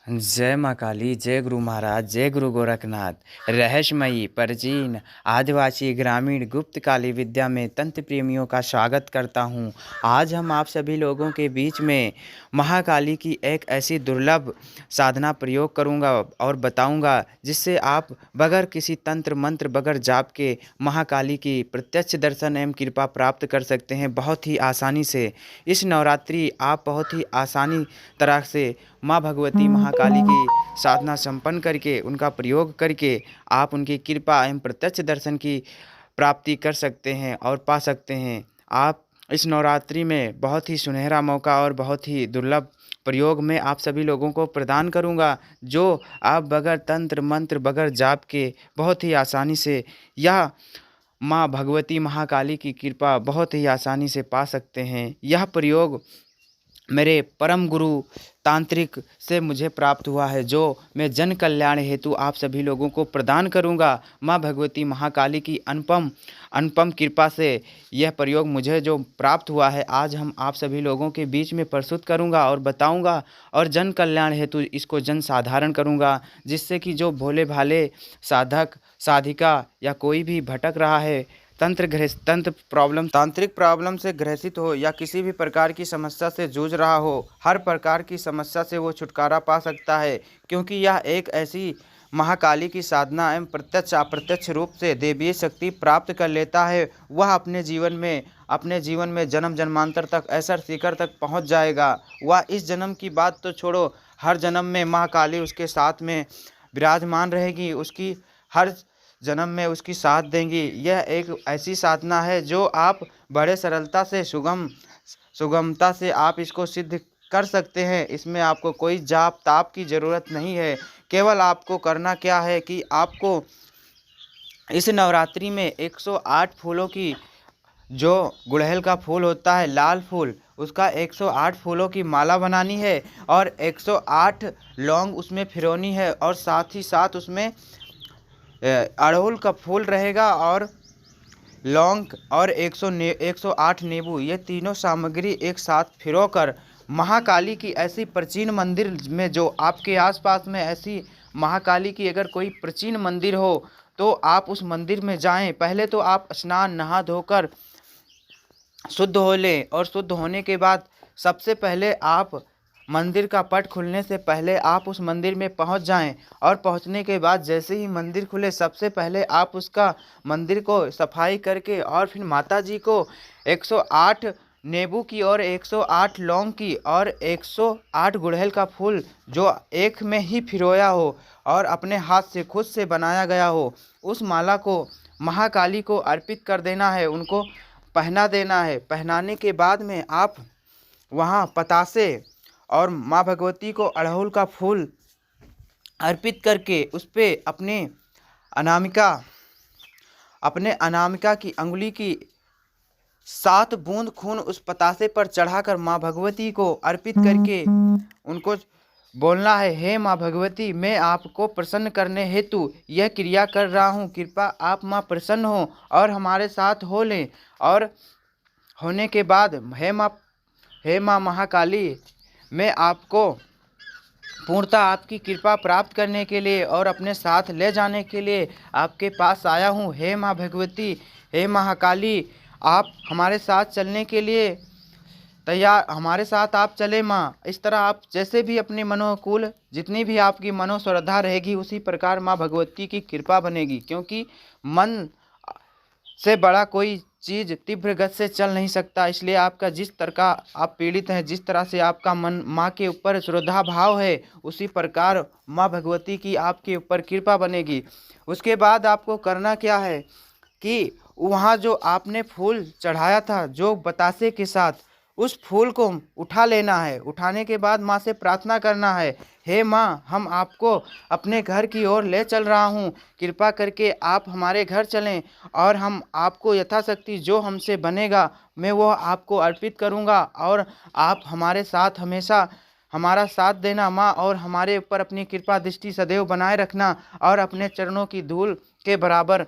जय माँ काली, जय गुरु महाराज, जय गुरु गोरखनाथ। रहस्यमयी प्राचीन आदिवासी ग्रामीण गुप्तकाली विद्या में तंत्र प्रेमियों का स्वागत करता हूँ। आज हम आप सभी लोगों के बीच में महाकाली की एक ऐसी दुर्लभ साधना प्रयोग करूँगा और बताऊँगा, जिससे आप बगैर किसी तंत्र मंत्र बगैर जाप के महाकाली की प्रत्यक्ष दर्शन एवं कृपा प्राप्त कर सकते हैं बहुत ही आसानी से। इस नवरात्रि आप बहुत ही आसानी तरह से माँ भगवती महाकाली की साधना संपन्न करके उनका प्रयोग करके आप उनकी कृपा एवं प्रत्यक्ष दर्शन की प्राप्ति कर सकते हैं और पा सकते हैं। आप इस नवरात्रि में बहुत ही सुनहरा मौका और बहुत ही दुर्लभ प्रयोग में आप सभी लोगों को प्रदान करूंगा, जो आप बगैर तंत्र मंत्र बगैर जाप के बहुत ही आसानी से यह माँ भगवती महाकाली की कृपा बहुत ही आसानी से पा सकते हैं। यह प्रयोग मेरे परम गुरु तांत्रिक से मुझे प्राप्त हुआ है, जो मैं जन कल्याण हेतु आप सभी लोगों को प्रदान करूंगा। माँ भगवती महाकाली की अनुपम अनुपम कृपा से यह प्रयोग मुझे जो प्राप्त हुआ है, आज हम आप सभी लोगों के बीच में प्रस्तुत करूंगा और बताऊंगा और जन कल्याण हेतु इसको जन साधारण करूंगा, जिससे कि जो भोले भाले साधक साधिका या कोई भी भटक रहा है, तंत्र प्रॉब्लम तांत्रिक प्रॉब्लम से ग्रसित हो या किसी भी प्रकार की समस्या से जूझ रहा हो, हर प्रकार की समस्या से वो छुटकारा पा सकता है। क्योंकि यह एक ऐसी महाकाली की साधना एवं प्रत्यक्ष अप्रत्यक्ष रूप से देवीय शक्ति प्राप्त कर लेता है, वह अपने जीवन में जन्म जन्मांतर तक ऐसा शिखर तक पहुंच जाएगा। वह इस जन्म की बात तो छोड़ो, हर जन्म में महाकाली उसके साथ में विराजमान रहेगी, उसकी हर जन्म में उसकी साथ देंगी। यह एक ऐसी साधना है जो आप बड़े सरलता से सुगमता से आप इसको सिद्ध कर सकते हैं। इसमें आपको कोई जाप ताप की ज़रूरत नहीं है। केवल आपको करना क्या है कि आपको इस नवरात्रि में 108 फूलों की, जो गुड़हल का फूल होता है लाल फूल, उसका 108 फूलों की माला बनानी है और 108 लौंग उसमें फिरौनी है और साथ ही साथ उसमें अड़हुल का फूल रहेगा और लौंग और 108 नींबू, ये तीनों सामग्री एक साथ फिरोकर महाकाली की ऐसी प्राचीन मंदिर में, जो आपके आसपास में ऐसी महाकाली की अगर कोई प्राचीन मंदिर हो तो आप उस मंदिर में जाएं। पहले तो आप स्नान नहा धोकर शुद्ध हो लें और शुद्ध होने के बाद सबसे पहले आप मंदिर का पट खुलने से पहले आप उस मंदिर में पहुंच जाएं और पहुंचने के बाद जैसे ही मंदिर खुले सबसे पहले आप उसका मंदिर को सफाई करके और फिर माता जी को 108 नींबू की और 108 लौंग की और 108 गुड़हल का फूल जो एक में ही फिरोया हो और अपने हाथ से खुद से बनाया गया हो, उस माला को महाकाली को अर्पित कर देना है, उनको पहना देना है। पहनाने के बाद में आप वहाँ पतासे और माँ भगवती को अड़हुल का फूल अर्पित करके उस पर अनामिका अपने अनामिका की अंगुली की 7 बूंद खून उस पतासे पर चढ़ाकर माँ भगवती को अर्पित करके उनको बोलना है, हे माँ भगवती, मैं आपको प्रसन्न करने हेतु यह क्रिया कर रहा हूँ, कृपा आप माँ प्रसन्न हो और हमारे साथ हो लें। और होने के बाद हे माँ महाकाली, मैं आपको पूर्णतः आपकी कृपा प्राप्त करने के लिए और अपने साथ ले जाने के लिए आपके पास आया हूँ। हे माँ भगवती, हे महाकाली, आप हमारे साथ चलने के लिए तैयार, हमारे साथ आप चले माँ। इस तरह आप जैसे भी अपने मनोकूल जितनी भी आपकी मनोश्रद्धा रहेगी, उसी प्रकार माँ भगवती की कृपा बनेगी। क्योंकि मन से बड़ा कोई चीज़ तीव्र गति से चल नहीं सकता। इसलिए आपका जिस तरह का आप पीड़ित हैं, जिस तरह से आपका मन माँ के ऊपर श्रद्धा भाव है, उसी प्रकार माँ भगवती की आपके ऊपर कृपा बनेगी। उसके बाद आपको करना क्या है कि वहाँ जो आपने फूल चढ़ाया था जो बतासे के साथ, उस फूल को उठा लेना है। उठाने के बाद माँ से प्रार्थना करना है, हे माँ, हम आपको अपने घर की ओर ले चल रहा हूँ, कृपा करके आप हमारे घर चलें और हम आपको यथाशक्ति जो हमसे बनेगा मैं वो आपको अर्पित करूँगा और आप हमारे साथ हमेशा हमारा साथ देना माँ, और हमारे ऊपर अपनी कृपा दृष्टि सदैव बनाए रखना और अपने चरणों की धूल के बराबर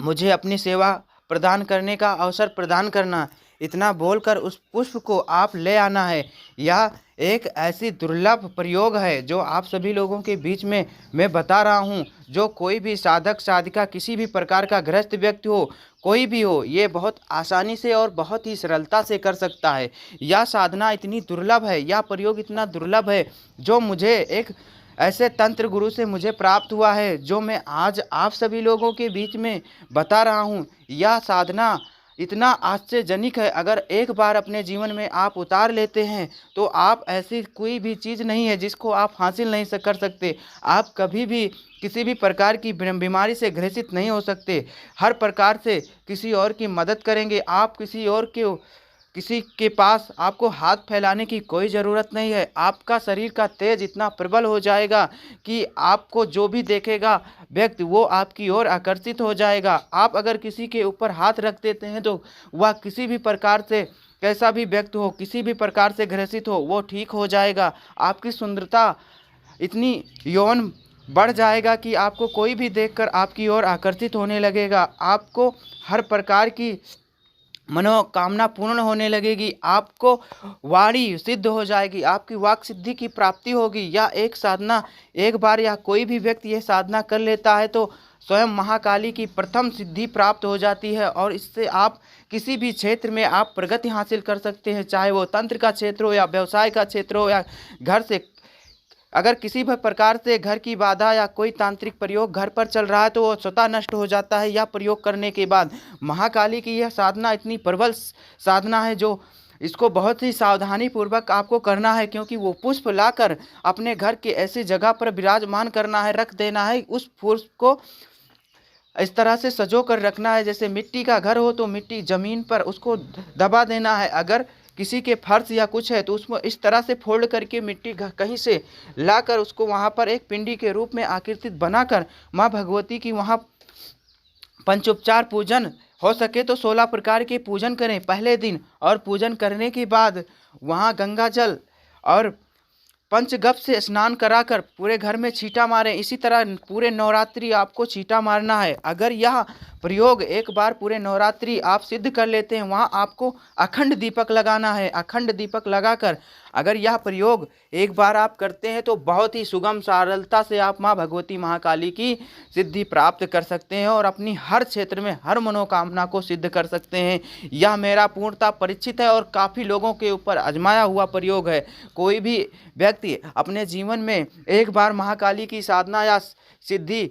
मुझे अपनी सेवा प्रदान करने का अवसर प्रदान करना। इतना बोलकर उस पुष्प को आप ले आना है। यह एक ऐसी दुर्लभ प्रयोग है जो आप सभी लोगों के बीच में मैं बता रहा हूँ। जो कोई भी साधक साधिका, किसी भी प्रकार का गृहस्थ व्यक्ति हो, कोई भी हो, ये बहुत आसानी से और बहुत ही सरलता से कर सकता है। यह साधना इतनी दुर्लभ है, यह प्रयोग इतना दुर्लभ है, जो मुझे एक ऐसे तंत्र गुरु से मुझे प्राप्त हुआ है, जो मैं आज आप सभी लोगों के बीच में बता रहा हूँ। यह साधना इतना आश्चर्यजनक है, अगर एक बार अपने जीवन में आप उतार लेते हैं तो आप ऐसी कोई भी चीज़ नहीं है जिसको आप हासिल नहीं कर सकते। आप कभी भी किसी भी प्रकार की बीमारी से ग्रसित नहीं हो सकते। हर प्रकार से किसी और की मदद करेंगे आप, किसी के पास आपको हाथ फैलाने की कोई ज़रूरत नहीं है। आपका शरीर का तेज इतना प्रबल हो जाएगा कि आपको जो भी देखेगा व्यक्ति वो आपकी ओर आकर्षित हो जाएगा। आप अगर किसी के ऊपर हाथ रख देते हैं तो वह किसी भी प्रकार से, कैसा भी व्यक्ति हो, किसी भी प्रकार से ग्रसित हो, वो ठीक हो जाएगा। आपकी सुंदरता इतनी यौवन बढ़ जाएगा कि आपको कोई भी देखकर आपकी ओर आकर्षित होने लगेगा। आपको हर प्रकार की मनोकामना पूर्ण होने लगेगी। आपको वाणी सिद्ध हो जाएगी, आपकी वाक सिद्धि की प्राप्ति होगी। यह एक साधना, एक बार या कोई भी व्यक्ति यह साधना कर लेता है तो स्वयं महाकाली की प्रथम सिद्धि प्राप्त हो जाती है, और इससे आप किसी भी क्षेत्र में आप प्रगति हासिल कर सकते हैं। चाहे वो तंत्र का क्षेत्र हो या व्यवसाय का क्षेत्र हो या घर से, अगर किसी भी प्रकार से घर की बाधा या कोई तांत्रिक प्रयोग घर पर चल रहा है तो वो स्वतः नष्ट हो जाता है। यह प्रयोग करने के बाद महाकाली की यह साधना इतनी प्रबल साधना है, जो इसको बहुत ही सावधानी पूर्वक आपको करना है, क्योंकि वो पुष्प लाकर अपने घर के ऐसी जगह पर विराजमान करना है, रख देना है। उस पुष्प को इस तरह से सजो कर रखना है, जैसे मिट्टी का घर हो तो मिट्टी ज़मीन पर उसको दबा देना है। अगर किसी के फर्श या कुछ है तो उसमें इस तरह से फोल्ड करके मिट्टी कहीं से लाकर उसको वहाँ पर एक पिंडी के रूप में आकृतित बनाकर माँ भगवती की वहाँ पंचोपचार पूजन, हो सके तो 16 प्रकार के पूजन करें पहले दिन, और पूजन करने के बाद वहाँ गंगा जल और पंचगव्य से स्नान कराकर पूरे घर में छींटा मारें। इसी तरह पूरे नवरात्रि आपको छींटा मारना है। अगर यह प्रयोग एक बार पूरे नवरात्रि आप सिद्ध कर लेते हैं, वहाँ आपको अखंड दीपक लगाना है। अखंड दीपक लगाकर अगर यह प्रयोग एक बार आप करते हैं तो बहुत ही सुगम सरलता से आप माँ भगवती महाकाली की सिद्धि प्राप्त कर सकते हैं और अपनी हर क्षेत्र में हर मनोकामना को सिद्ध कर सकते हैं। यह मेरा पूर्णतः परिचित है और काफ़ी लोगों के ऊपर आजमाया हुआ प्रयोग है। कोई भी व्यक्ति अपने जीवन में एक बार महाकाली की साधना या सिद्धि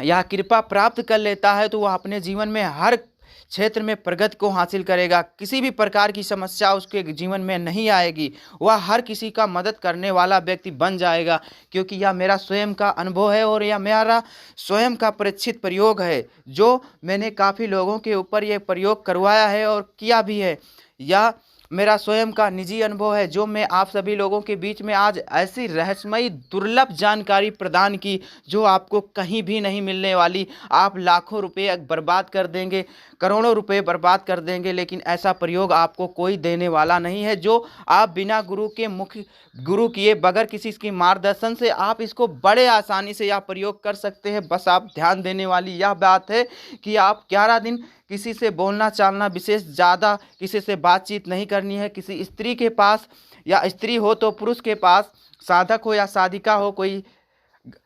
या कृपा प्राप्त कर लेता है तो वह अपने जीवन में हर क्षेत्र में प्रगति को हासिल करेगा। किसी भी प्रकार की समस्या उसके जीवन में नहीं आएगी। वह हर किसी का मदद करने वाला व्यक्ति बन जाएगा, क्योंकि यह मेरा स्वयं का अनुभव है और यह मेरा स्वयं का परीक्षित प्रयोग है, जो मैंने काफ़ी लोगों के ऊपर यह प्रयोग करवाया है और किया भी है। यह मेरा स्वयं का निजी अनुभव है, जो मैं आप सभी लोगों के बीच में आज ऐसी रहस्यमयी दुर्लभ जानकारी प्रदान की जो आपको कहीं भी नहीं मिलने वाली। आप लाखों रुपए बर्बाद कर देंगे, करोड़ों रुपए बर्बाद कर देंगे, लेकिन ऐसा प्रयोग आपको कोई देने वाला नहीं है, जो आप बिना गुरु किए, बगैर किसी की मार्गदर्शन से आप इसको बड़े आसानी से यह प्रयोग कर सकते हैं। बस आप ध्यान देने वाली यह बात है कि आप 11 दिन किसी से बोलना चालना, विशेष ज़्यादा किसी से बातचीत नहीं करनी है। किसी स्त्री के पास, या स्त्री हो तो पुरुष के पास, साधक हो या साधिका हो, कोई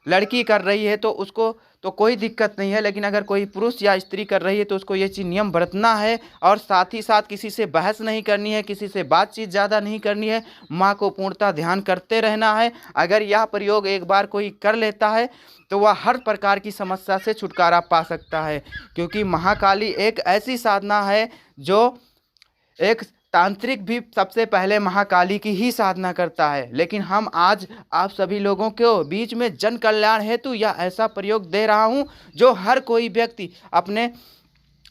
लड़की कर रही है तो उसको तो कोई दिक्कत नहीं है, लेकिन अगर कोई पुरुष या स्त्री कर रही है तो उसको ये चीज़ नियम बरतना है। और साथ ही साथ किसी से बहस नहीं करनी है, किसी से बातचीत ज़्यादा नहीं करनी है। माँ को पूर्णतः ध्यान करते रहना है। अगर यह प्रयोग एक बार कोई कर लेता है तो वह हर प्रकार की समस्या से छुटकारा पा सकता है, क्योंकि महाकाली एक ऐसी साधना है जो एक तांत्रिक भी सबसे पहले महाकाली की ही साधना करता है। लेकिन हम आज आप सभी लोगों के बीच में जन कल्याण हेतु यह ऐसा प्रयोग दे रहा हूं जो हर कोई व्यक्ति अपने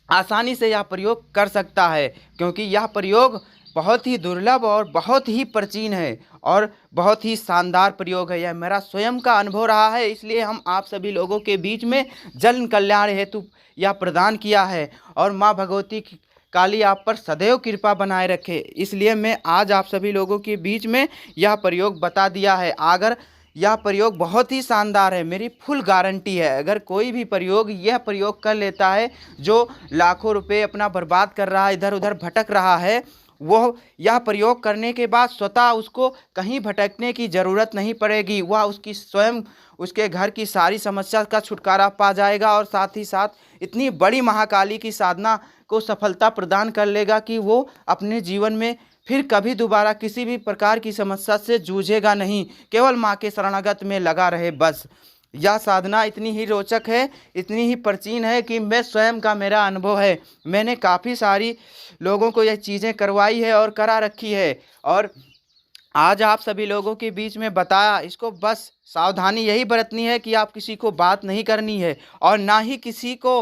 आसानी से यह प्रयोग कर सकता है, क्योंकि यह प्रयोग बहुत ही दुर्लभ और बहुत ही प्राचीन है और बहुत ही शानदार प्रयोग है। यह मेरा स्वयं का अनुभव रहा है, इसलिए हम आप सभी लोगों के बीच में जन कल्याण हेतु यह प्रदान किया है। और माँ भगवती काली आप पर सदैव कृपा बनाए रखे, इसलिए मैं आज आप सभी लोगों के बीच में यह प्रयोग बता दिया है। अगर यह प्रयोग बहुत ही शानदार है, मेरी फुल गारंटी है। अगर कोई भी प्रयोग यह प्रयोग कर लेता है जो लाखों रुपए अपना बर्बाद कर रहा है, इधर उधर भटक रहा है, वह यह प्रयोग करने के बाद स्वतः उसको कहीं भटकने की ज़रूरत नहीं पड़ेगी। वह उसकी स्वयं उसके घर की सारी समस्या का छुटकारा पा जाएगा और साथ ही साथ इतनी बड़ी महाकाली की साधना को सफलता प्रदान कर लेगा कि वो अपने जीवन में फिर कभी दोबारा किसी भी प्रकार की समस्या से जूझेगा नहीं, केवल माँ के शरणागत में लगा रहे बस। यह साधना इतनी ही रोचक है, इतनी ही प्राचीन है कि मैं स्वयं का मेरा अनुभव है। मैंने काफ़ी सारी लोगों को यह चीज़ें करवाई है और करा रखी है, और आज आप सभी लोगों के बीच में बताया। इसको बस सावधानी यही बरतनी है कि आप किसी को बात नहीं करनी है और ना ही किसी को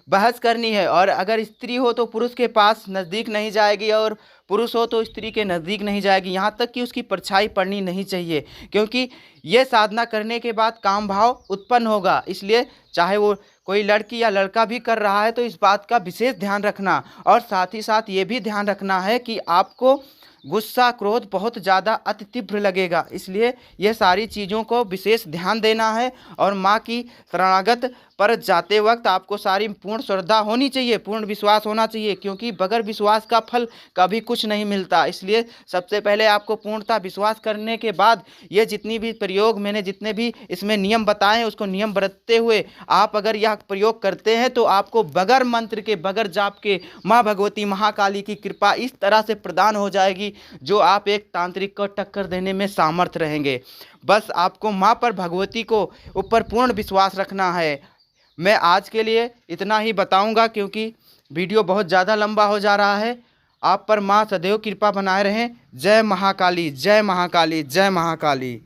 बहस करनी है। और अगर स्त्री हो तो पुरुष के पास नज़दीक नहीं जाएगी, और पुरुष हो तो स्त्री के नज़दीक नहीं जाएगी, यहाँ तक कि उसकी परछाई पड़नी नहीं चाहिए, क्योंकि ये साधना करने के बाद काम भाव उत्पन्न होगा। इसलिए चाहे वो कोई लड़की या लड़का भी कर रहा है तो इस बात का विशेष ध्यान रखना, और साथ ही साथ ये भी ध्यान रखना है कि आपको गुस्सा क्रोध बहुत ज़्यादा अति तीव्र लगेगा। इसलिए यह सारी चीज़ों को विशेष ध्यान देना है, और माँ की शरणागत पर जाते वक्त आपको सारी पूर्ण श्रद्धा होनी चाहिए, पूर्ण विश्वास होना चाहिए, क्योंकि बगैर विश्वास का फल कभी कुछ नहीं मिलता। इसलिए सबसे पहले आपको पूर्णतः विश्वास करने के बाद ये जितनी भी प्रयोग मैंने जितने भी इसमें नियम बताए हैं उसको नियम बरतते हुए आप अगर यह प्रयोग करते हैं तो आपको बगैर मंत्र के बगैर जाप के माँ भगवती महाकाली की कृपा इस तरह से प्रदान हो जाएगी जो आप एक तांत्रिक को टक्कर देने में सामर्थ रहेंगे। बस आपको माँ पर भगवती को ऊपर पूर्ण विश्वास रखना है। मैं आज के लिए इतना ही बताऊंगा क्योंकि वीडियो बहुत ज़्यादा लंबा हो जा रहा है। आप पर माँ सदैव कृपा बनाए रहें। जय महाकाली, जय महाकाली, जय महाकाली।